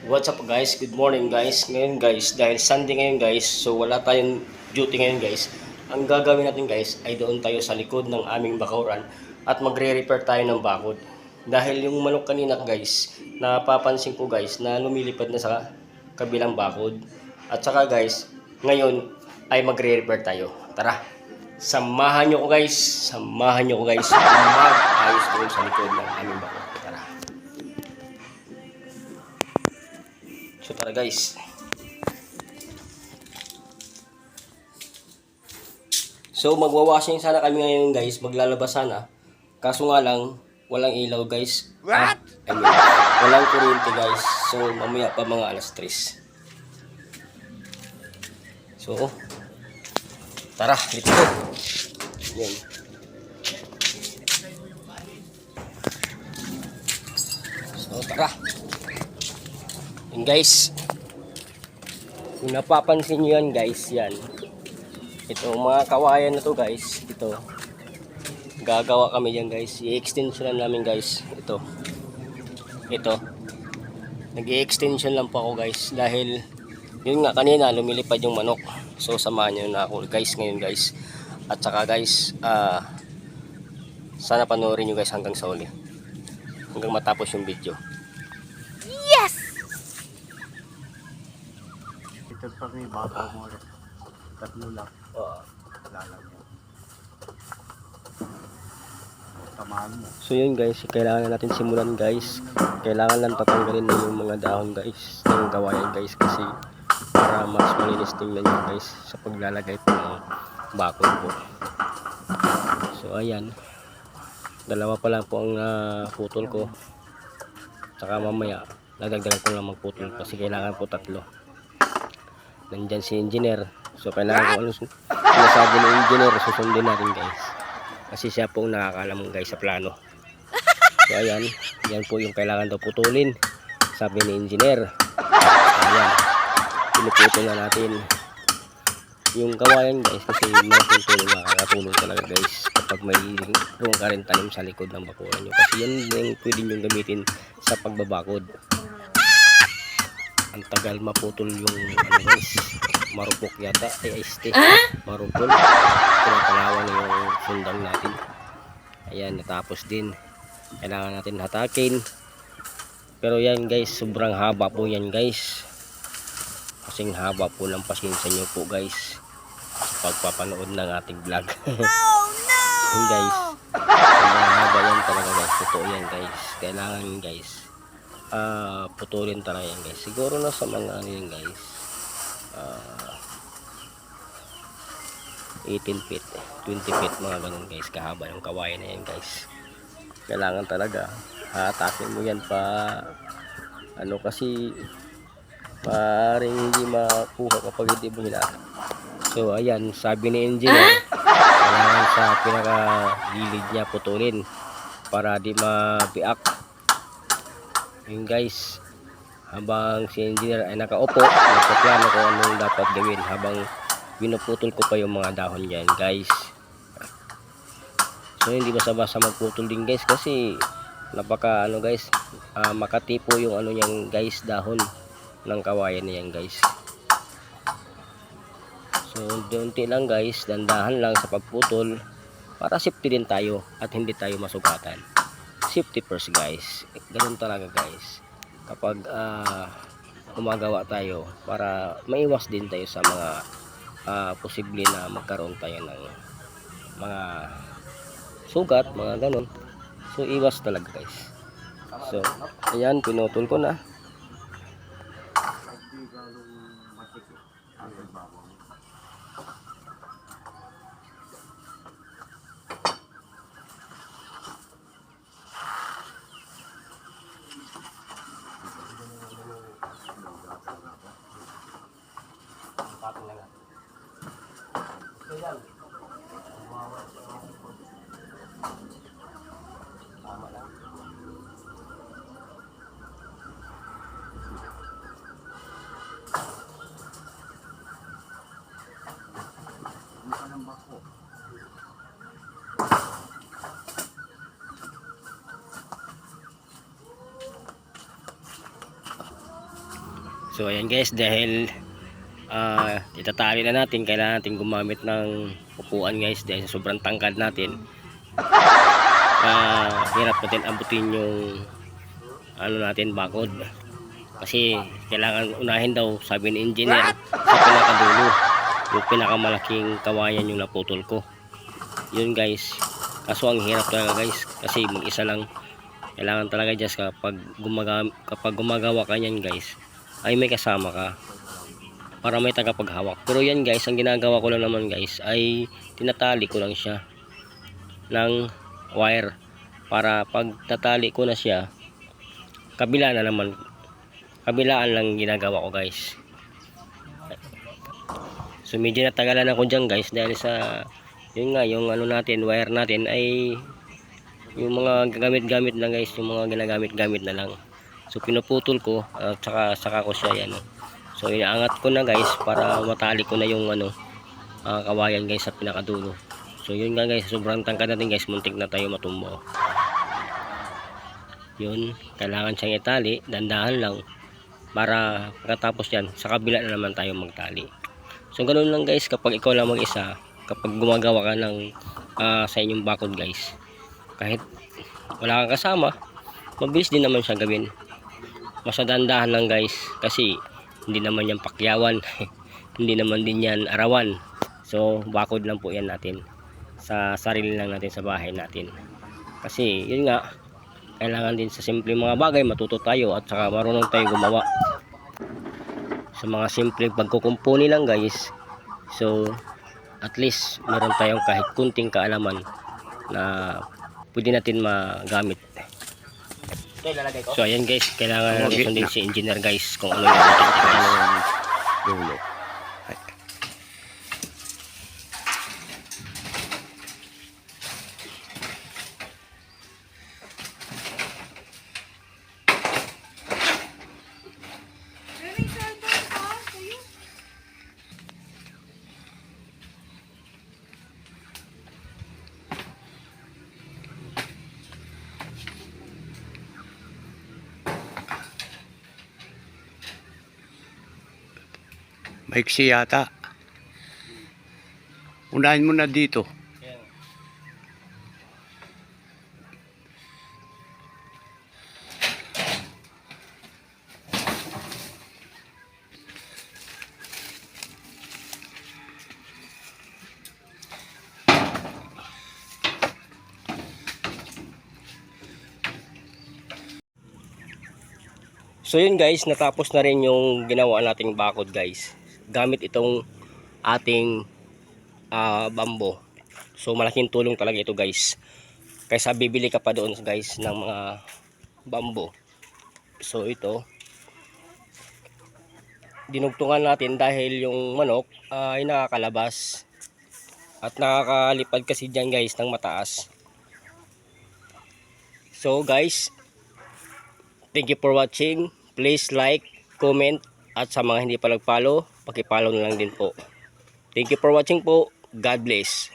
What's up guys? Good morning guys. Ngayon guys, dahil Sunday ngayon guys, so wala tayong duty ngayon guys. Ang gagawin natin guys ay doon tayo sa likod ng aming bakuran at magre-repair tayo ng bakod. Dahil yung manok kanina guys, napapansin ko guys na lumilipad na sa kabilang bakod. At saka guys, ngayon ay magre-repair tayo. Tara, samahan nyo ko guys. Samahan nyo ko guys. Mag-ayos doon sa likod ng aming bakod. Tara. So tara guys. So magwa-washing sana kami ngayon guys, maglalabas sana. Kaso nga lang, walang ilaw guys. What? Walang kuryente guys. So mamaya pa mga alas 3. So, tara, let's go. Yan. So tara. Yan guys. Kung napapansin nyo yan guys, yan. Ito mga kawayan na to guys. Ito. Gagawa kami yan guys. I-extension namin guys. Ito. Ito. Nag-i-extension lang po ako guys. Dahil yun nga kanina lumilipad yung manok. So samahan nyo na ako guys ngayon guys. At saka guys, sana panoorin nyo guys hanggang sa uli. Hanggang matapos yung video. Ito pa may bago mo rin. Tatlo lang. Lalang mo. Tamaan mo. So yun guys, kailangan natin simulan guys. Kailangan lang tatanggalin na yung mga dahon guys ng kawayan guys kasi para mas malinis tingnan nyo guys sa paglalagay po ng bakod po. So ayan, dalawa pa lang po ang putol ko. Saka mamaya dadagdagan ko lang magputol kasi kailangan po 3. Nandyan si engineer. So kailangan ko ano sinasabi ng engineer susundin natin guys. Kasi siya po ang nakakaalam guys sa plano. So ayan, yan po yung kailangan daw putulin. Sabi ni engineer. Ayan, pinuputol na natin yung kawayan guys kasi malaking tulong, nakakatulong talaga guys kapag may roong ka rin tanim sa likod ng bakuran nyo. Kasi yan yung pwede nyo gamitin sa pagbabakod. Ang tagal maputol yung ano guys, marupok yata, marupol, pinapalawan yung sundang natin. Ayan, natapos din, kailangan natin hatakin. Pero yan guys, sobrang haba po yan guys, kasing haba po ng pasensya nyo po guys sa pagpapanood ng ating vlog. Yan guys, sobrang haba yan talaga guys, totoo yan guys, kailangan guys putulin talaga yan guys. Siguro na sa mga ano yan guys, 18 feet, 20 feet mga ganun guys, kahaba yung kawayan na yan guys. Kailangan talaga hatakin mo yan pa ano kasi maaaring hindi makuha kapag hindi mo hinata. So ayan, sabi ni engineer kailangan sa pinaka gilid niya putulin para di mabiak. Yun guys, habang si engineer ay nakaupo, nagpaplano kung anong dapat gawin habang pinuputol ko pa yung mga dahon dyan guys. So hindi basta-basta magputol din guys kasi napaka ano guys, makatipo yung ano yan guys, dahon ng kawayan na yan guys. So unti-unti lang guys, dandahan lang sa pagputol para safety din tayo at hindi tayo masugatan. Safety first guys, ganun talaga guys kapag gumagawa tayo para maiwas din tayo sa mga posible na magkaroon tayo ng mga sugat, mga ganun. So iwas talaga guys. So ayan, pinutol ko na. So ayan guys, dahil itatali na natin, kailangan natin gumamit ng upuan guys dahil sa sobrang tangkad natin. Hirap natin abutin yung ano natin, bakod. Kasi kailangan unahin daw, sabi ni engineer, sa pinakadulo, yung pinakamalaking kawayan yung naputol ko. Yun guys, kaso ang hirap talaga guys, kasi mag-isa lang. Kailangan talaga just kapag gumagawa ka niyan guys, ay may kasama ka para may tagapaghawak. Pero yan guys, ang ginagawa ko lang naman guys ay tinatali ko lang siya ng wire, para pag tatali ko na siya, kabilaan lang ginagawa ko guys. So medyo natagalan ako dyan guys, dahil sa yun nga, yung ano natin, wire natin ay yung mga gamit-gamit lang guys, yung mga ginagamit-gamit na lang. So pinuputol ko at saka ko siya yan. So inaangat ko na guys para matali ko na yung ano, kawayan guys sa pinakadulo. So yun nga guys, sobrang tangkad natin guys, muntik na tayo matumbo. Yun, kailangan siyang itali, dandahan lang, para pagkatapos yan, sa kabila na naman tayo magtali. So ganoon lang guys, kapag ikaw lang mag-isa, kapag gumagawa ka ng sa inyong bakod guys, kahit wala kang kasama, mabilis din naman siya gawin. Masadandahan lang guys, kasi hindi naman yan pakyawan hindi naman din yan arawan. So bakod lang po yan natin sa sarili lang natin, sa bahay natin. Kasi yun nga, kailangan din sa simple mga bagay matuto tayo, at saka marunong tayo gumawa sa mga simple pagkukumpuni lang guys. So at least meron tayong kahit kunting kaalaman na pwede natin magamit. So ayan guys, kailangan natin sundin si engineer guys kung ano yung dulo. Maiksi yata. Unahin mo na dito. So yun guys, natapos na rin yung ginawa nating bakod guys, gamit itong ating bambo. So malaking tulong talaga ito guys, kaysa bibili ka pa doon guys ng mga bambo. So ito, dinugtungan natin dahil yung manok ay nakakalabas at nakakalipad kasi dyan guys ng mataas. So guys, thank you for watching. Please like, comment, at sa mga hindi pa nag-follow, paki-follow na lang din po. Thank you for watching po. God bless.